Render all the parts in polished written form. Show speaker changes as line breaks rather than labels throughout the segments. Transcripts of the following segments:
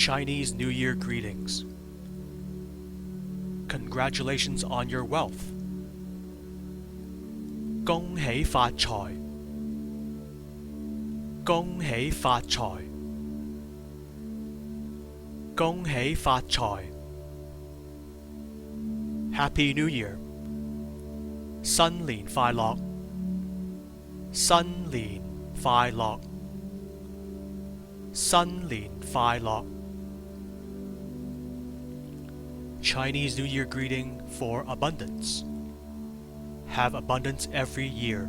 Chinese New Year greetings. Congratulations on your wealth. 恭喜發財，恭喜發財，恭喜發財。Happy New Year， 新年快樂，新年快樂，新年快樂。Chinese New Year greeting for abundance. Have abundance every year.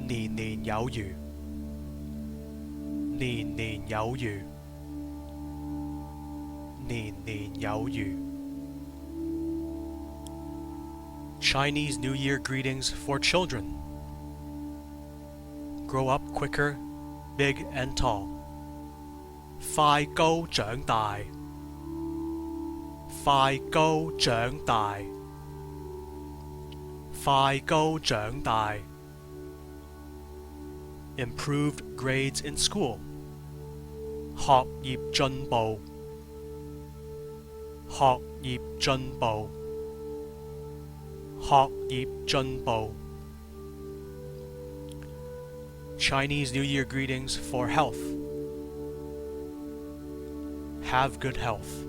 年年有餘，年年有餘，年年有餘。Chinese New Year greetings for children. Grow up quicker, big and tall. 快高長大，快高長大，快高長大。Improved grades in school. 學業進步，學業進步，學業進步。Chinese New Year greetings for health. Have good health.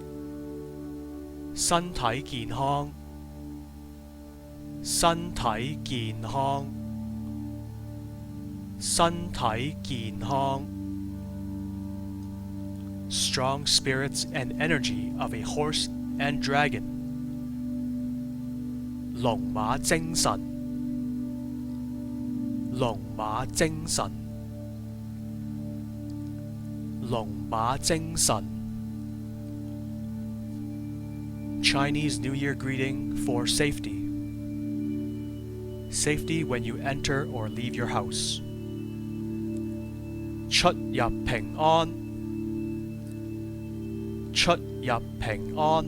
身體健康，身體健康，身體健康。Strong spirits and energy of a horse and dragon. 龍馬精神，龍馬精神，龍馬精神。Chinese New Year greeting for safety. Safety when you enter or leave your house. 出入平安，出入平安，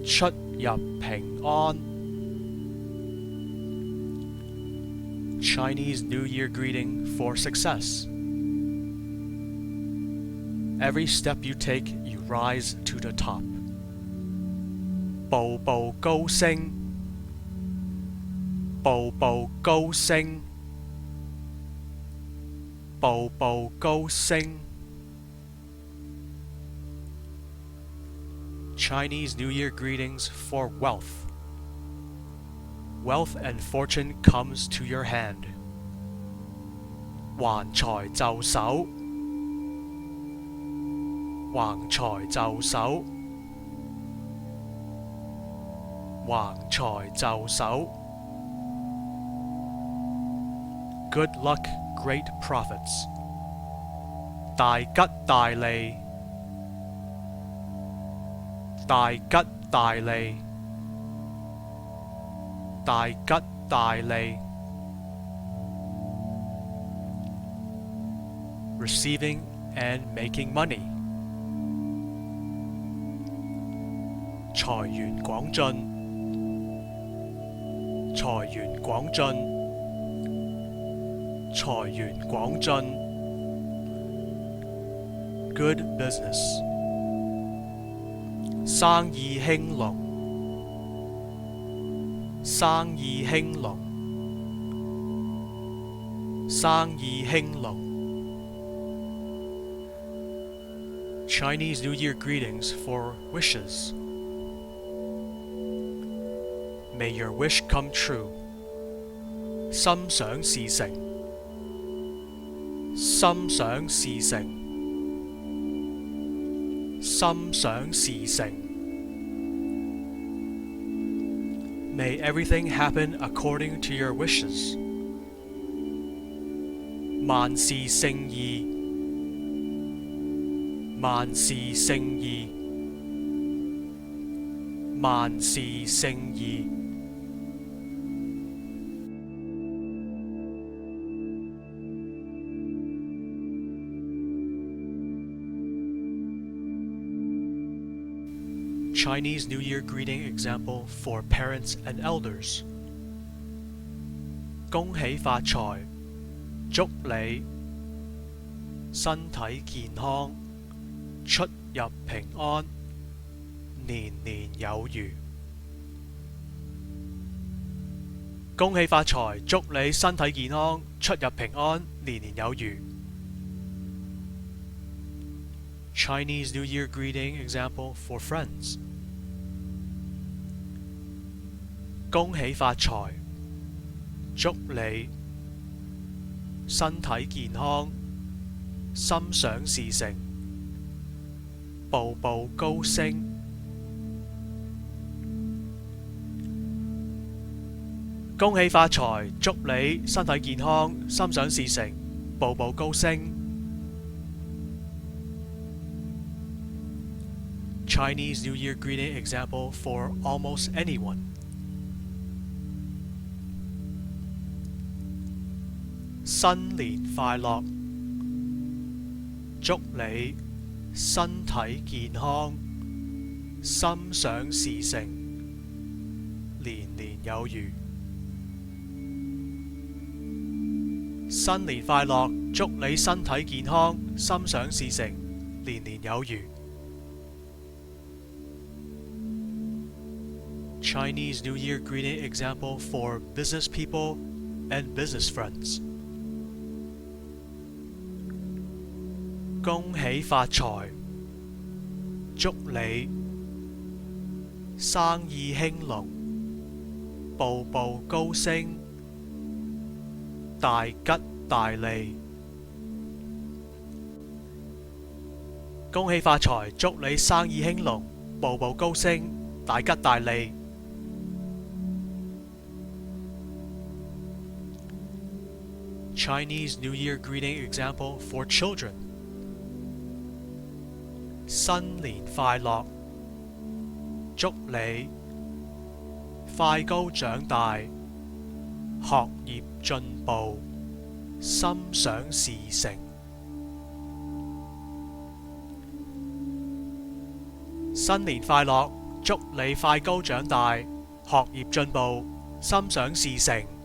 出入平安。Chinese New Year greeting for success. Every step you take, you rise to the top. 步步高升，步步高升，步步高升。Chinese New Year greetings for wealth. Wealth and fortune comes to your hand. 橫財就手，橫財就手，橫財就手。Good luck, great profits. 大吉大利，大吉大利，大吉大利。Receiving and making money. 財源廣進，財源廣進，財源廣進。Good business. 生意興隆，生意興隆，生意興隆。Chinese New Year greetings for wishes. May your wish come true. 心想事成，心想事成，心想事成。May everything happen according to your wishes. 萬事勝意，萬事勝意，萬事勝意。Chinese New Year greeting example for parents and elders. 恭喜發財，祝你身體健康，出入平安，年年有餘。恭喜發財，祝你身體健康，出入平安，年年有餘。Chinese New Year greeting example for friends. 恭喜發財，祝你身體健康，心想事成，步步高升。恭喜發財，祝你身體健康，心想事成，步步高升。Chinese New Year greeting example for almost anyone. 新年快樂，祝你身體健康，心想事成，年年有餘。新年快樂，祝你身體健康，心想事成，年年有餘。Chinese New Year greeting example for business people and business friends. 恭喜發財，祝你生意興隆，步步高升，大吉大利。恭喜發財，祝你生意興隆，步步高升，大吉大利。Chinese New Year greeting example for children. 新年快樂，祝你快高長大，學業進步，心想事成。新年快樂，祝你快高長大，學業進步，心想事成。